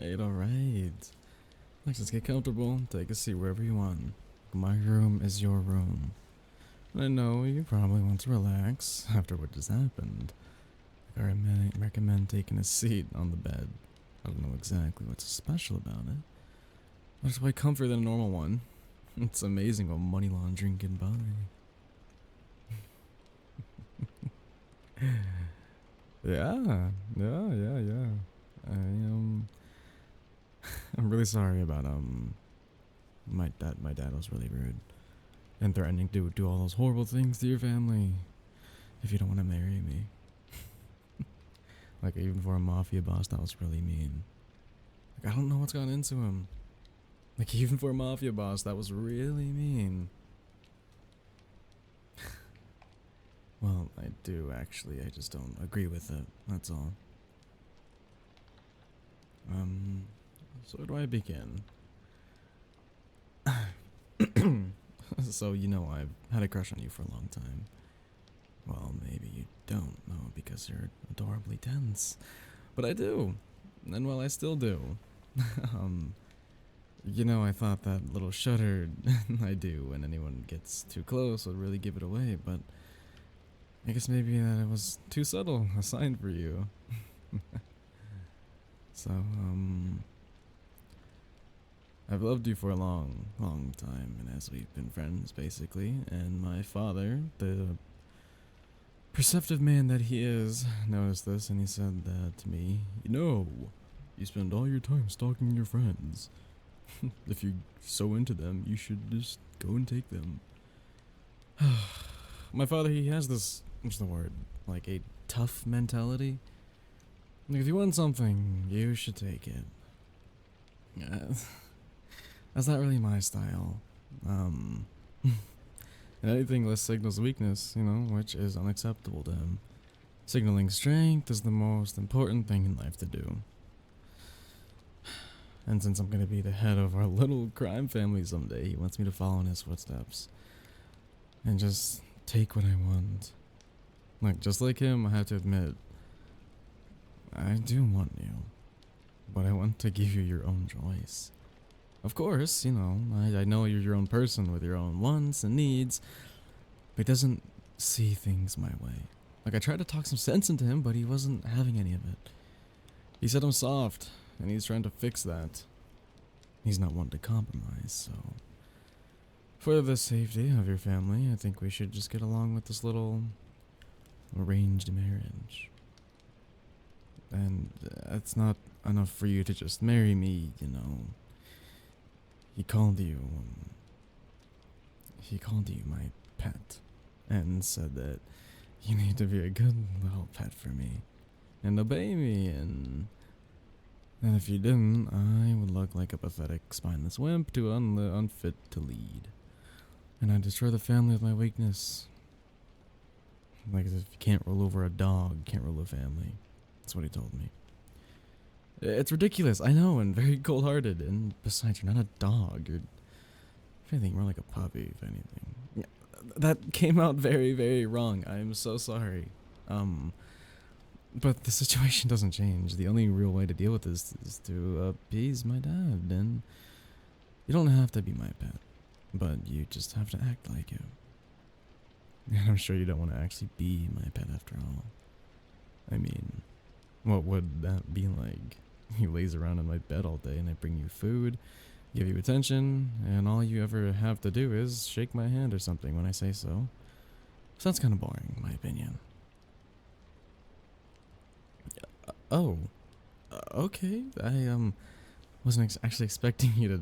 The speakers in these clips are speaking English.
Alright. Let's just get comfortable. Take a seat wherever you want. My room is your room. I know you probably want to relax after what just happened. I recommend taking a seat on the bed. I don't know exactly what's special about it. But it's way comfier than a normal one. It's amazing what money laundering can buy. Yeah. I I'm really sorry about my dad was really rude and threatening to do all those horrible things to your family if you don't want to marry me. Like even for a mafia boss, that was really mean. Like I don't know what's gone into him. Like even for a mafia boss, that was really mean. Well, I do actually. I just don't agree with it. That's all. So where do I begin? So you know I've had a crush on you for a long time. Well, maybe you don't know because you're adorably tense, but I do, and well, I still do. um, you know, I thought that little shudder I do when anyone gets too close would really give it away, but I guess maybe that it was too subtle a sign for you. So, I've loved you for a long time, and as we've been friends, basically, and my father, the perceptive man that he is, noticed this, and he said that to me, you know, you spend all your time stalking your friends. If you're so into them, you should just go and take them. My father, he has this, what's the word, like a tough mentality. Like if you want something, you should take it. That's not really my style. And anything less signals weakness, you know, which is unacceptable to him. Signaling strength is the most important thing in life to do. And since I'm gonna be the head of our little crime family someday, he wants me to follow in his footsteps. And just take what I want. Like, just like him, I have to admit, I do want you. But I want to give you your own choice. Of course, you know, I know you're your own person with your own wants and needs, but he doesn't see things my way. Like, I tried to talk some sense into him, but he wasn't having any of it. He said I'm soft, and he's trying to fix that. He's not one to compromise, so for the safety of your family, I think we should just get along with this little arranged marriage. And it's not enough for you to just marry me, you know. He called you my pet, and said that you need to be a good little pet for me, and obey me, and if you didn't, I would look like a pathetic, spineless wimp too unfit to lead. And I'd destroy the family with my weakness. Like if you can't rule over a dog, you can't rule a family. That's what he told me. It's ridiculous, I know, and very cold-hearted, and besides, you're not a dog, you're, if anything, more like a puppy, if anything. Yeah, that came out very, very wrong, I'm so sorry. But the situation doesn't change. The only real way to deal with this is to appease my dad, and you don't have to be my pet, but you just have to act like it. And I'm sure you don't want to actually be my pet after all. I mean, what would that be like? You laze around in my bed all day and I bring you food, give you attention, and all you ever have to do is shake my hand or something when I say so. Sounds kind of boring, in my opinion. Okay. I wasn't actually expecting you to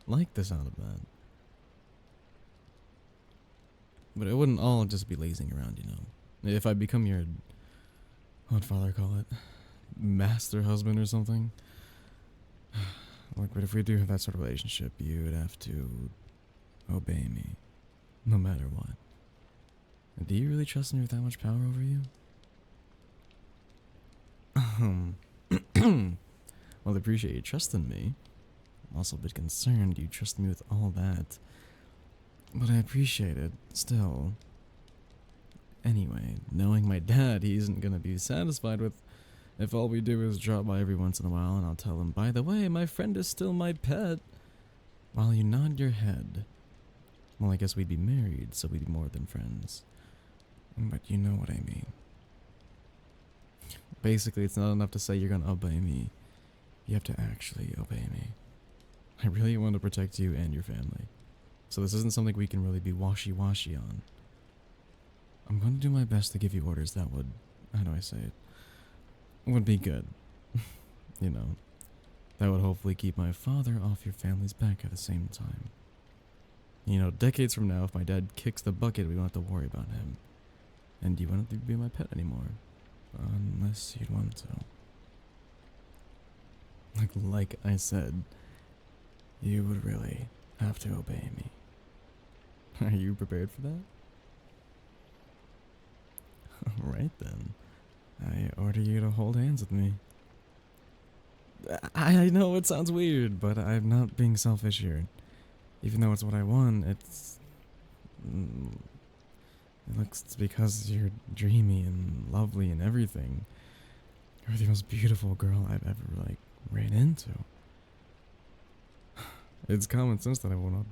like the sound of that. But it wouldn't all just be lazing around, you know. If I become your, what'd father call it? Master husband or something? Like, but if we do have that sort of relationship, you would have to obey me, no matter what. Do you really trust me with that much power over you? Well, I appreciate you trusting me. I'm also a bit concerned you trust me with all that. But I appreciate it, still. Anyway, knowing my dad, he isn't gonna be satisfied with If all we do is drop by every once in a while and I'll tell him, by the way, my friend is still my pet, while you nod your head. Well, I guess we'd be married, so we'd be more than friends. But you know what I mean. Basically, it's not enough to say you're gonna obey me. You have to actually obey me. I really want to protect you and your family. So this isn't something we can really be washy-washy on. I'm going to do my best to give you orders that would, how do I say it, would be good. You know, that would hopefully keep my father off your family's back at the same time. You know, decades from now, if my dad kicks the bucket, we won't have to worry about him. And you won't have to be my pet anymore. Unless you'd want to. Like I said, you would really have to obey me. Are you prepared for that? Alright then. I order you to hold hands with me. I know it sounds weird, but I'm not being selfish here. Even though it's what I want, it's because you're dreamy and lovely and everything. You're the most beautiful girl I've ever, ran into. It's common sense that I will not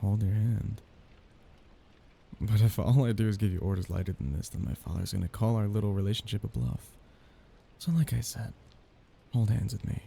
hold your hand. But if all I do is give you orders lighter than this, then my father's gonna call our little relationship a bluff. So like I said, hold hands with me.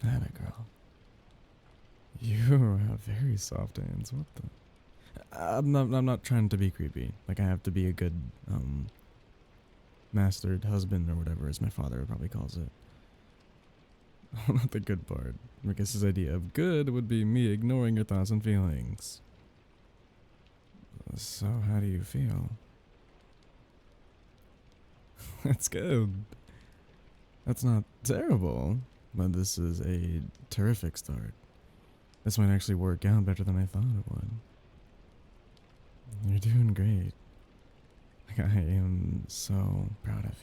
Atta girl. You have very soft hands. What the? I'm not trying to be creepy. Like, I have to be a good, mastered husband or whatever, as my father probably calls it. Not the good part, because his idea of good would be me ignoring your thoughts and feelings. So how do you feel? That's good. That's not terrible, but this is a terrific start. This might actually work out better than I thought it would. You're doing great. Like, I am so proud of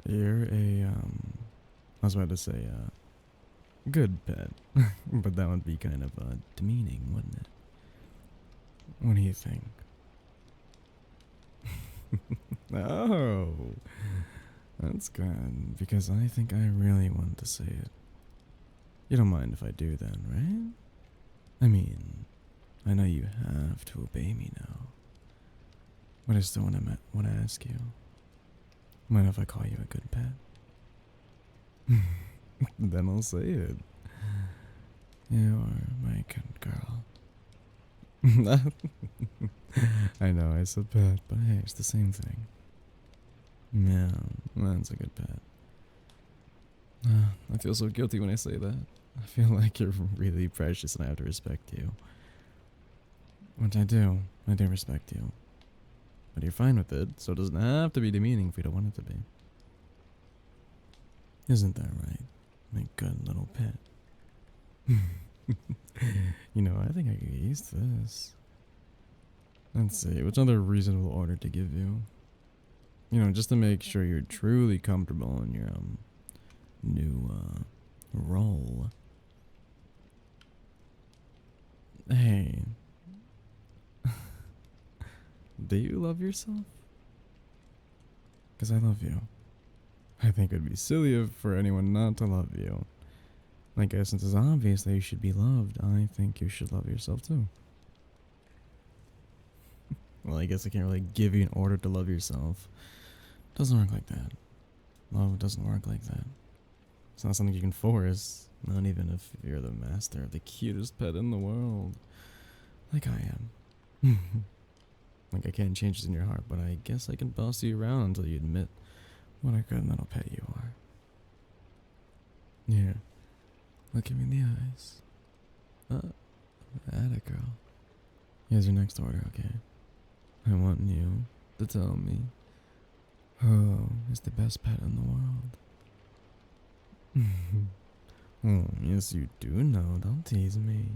you. You're I was about to say, good pet. But that would be kind of, demeaning, wouldn't it? What do you think? Oh, that's good, because I think I really want to say it. You don't mind if I do then, right? I mean, I know you have to obey me now, but I still want to ask you. Mind if I call you a good pet? Then I'll say it. You are my good girl. I know I said pet, but hey, it's the same thing. Yeah, that's a good pet. I feel so guilty when I say that. I feel like you're really precious and I have to respect you. Which I do respect you. But you're fine with it, so it doesn't have to be demeaning if you don't want it to be. Isn't that right? My good little pet. You know, I think I could get used to this. Let's see, what's another reasonable order to give you? You know, just to make sure you're truly comfortable in your, new, role. Hey. Do you love yourself? Because I love you. I think it would be silly for anyone not to love you. I guess since it's obvious that you should be loved, I think you should love yourself too. Well, I guess I can't really give you an order to love yourself. Doesn't work like that. Love doesn't work like that. It's not something you can force, not even if you're the master of the cutest pet in the world. Like I am. Like I can't change what's in your heart, but I guess I can boss you around until you admit what a good little pet you are. Here, look at me in the eyes. Atta girl. Here's your next order, okay? I want you to tell me who is the best pet in the world. Oh, yes you do know, don't tease me.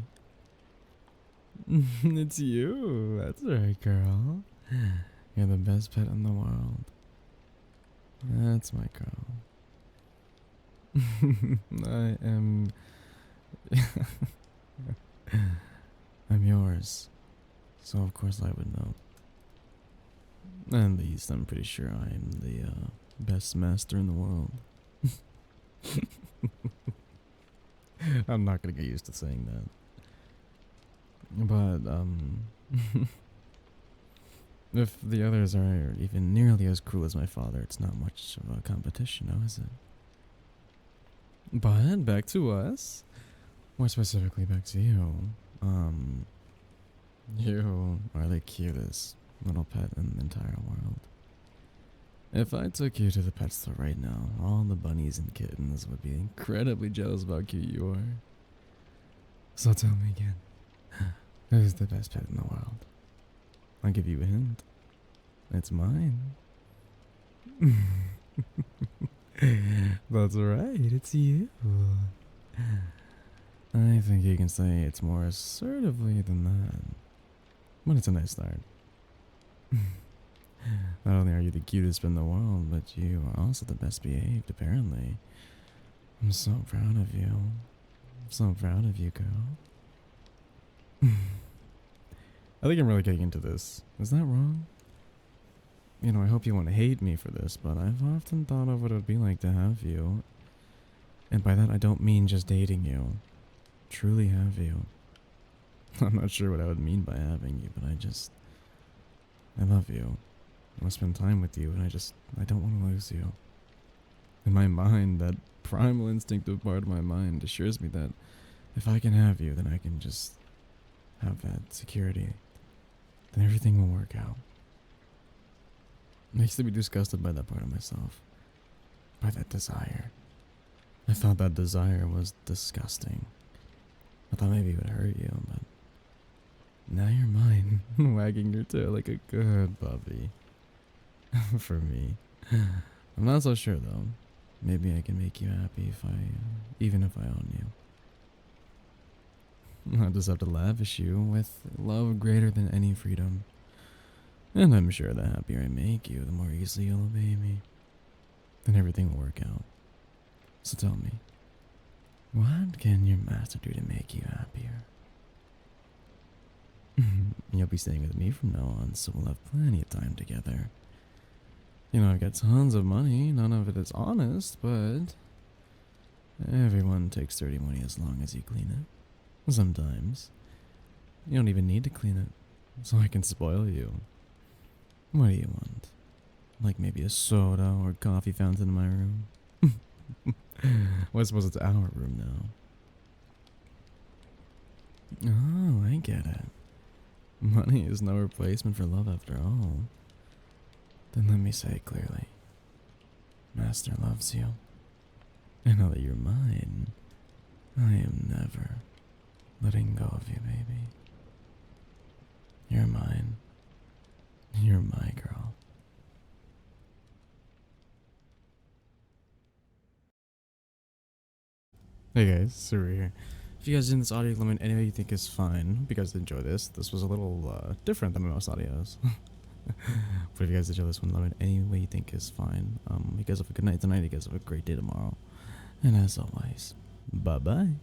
It's you, that's right, girl. You're the best pet in the world. That's my girl. I am... I'm yours. So of course I would know. At least I'm pretty sure I'm the best master in the world. I'm not gonna get used to saying that. But, if the others are even nearly as cruel as my father, it's not much of a competition, now is it? But, back to us. More specifically, back to you. You are the cutest little pet in the entire world. If I took you to the pet store right now, all the bunnies and kittens would be incredibly jealous of how cute you are. So tell me again, who's the best pet in the world? I'll give you a hint. It's mine. That's right, it's you. I think you can say it's more assertively than that. But it's a nice start. Not only are you the cutest in the world, but you are also the best behaved, apparently. I'm so proud of you. I'm so proud of you, girl. I think I'm really getting into this. Is that wrong? You know, I hope you won't hate me for this, but I've often thought of what it would be like to have you. And by that, I don't mean just dating you. Truly have you. I'm not sure what I would mean by having you, but I love you. I want to spend time with you, and I don't want to lose you. In my mind, that primal instinctive part of my mind assures me that if I can have you, then I can just have that security. Then everything will work out. I used to be disgusted by that part of myself. By that desire. I thought that desire was disgusting. I thought maybe it would hurt you, but now you're mine, wagging your tail like a good puppy. For me. I'm not so sure though. Maybe I can make you happy even if I own you. I'll just have to lavish you with love greater than any freedom. And I'm sure the happier I make you, the more easily you'll obey me. Then everything will work out. So tell me, what can your master do to make you happier? You'll be staying with me from now on, so we'll have plenty of time together. You know, I've got tons of money, none of it is honest, but everyone takes dirty money as long as you clean it. Sometimes. You don't even need to clean it, so I can spoil you. What do you want? Like maybe a soda or coffee fountain in my room? Well, I suppose it's our room now. Oh, I get it. Money is no replacement for love after all. Then let me say it clearly. Master loves you. And now that you're mine, I am never letting go of you, baby. You're mine. You're my girl. Hey guys, Suru here. If you guys in this audio limit any way you think is fine, hope you guys enjoy this. This was a little different than most audios. But if you guys enjoy this one, limit any way you think is fine. You guys have a good night tonight. You guys have a great day tomorrow. And as always, bye bye.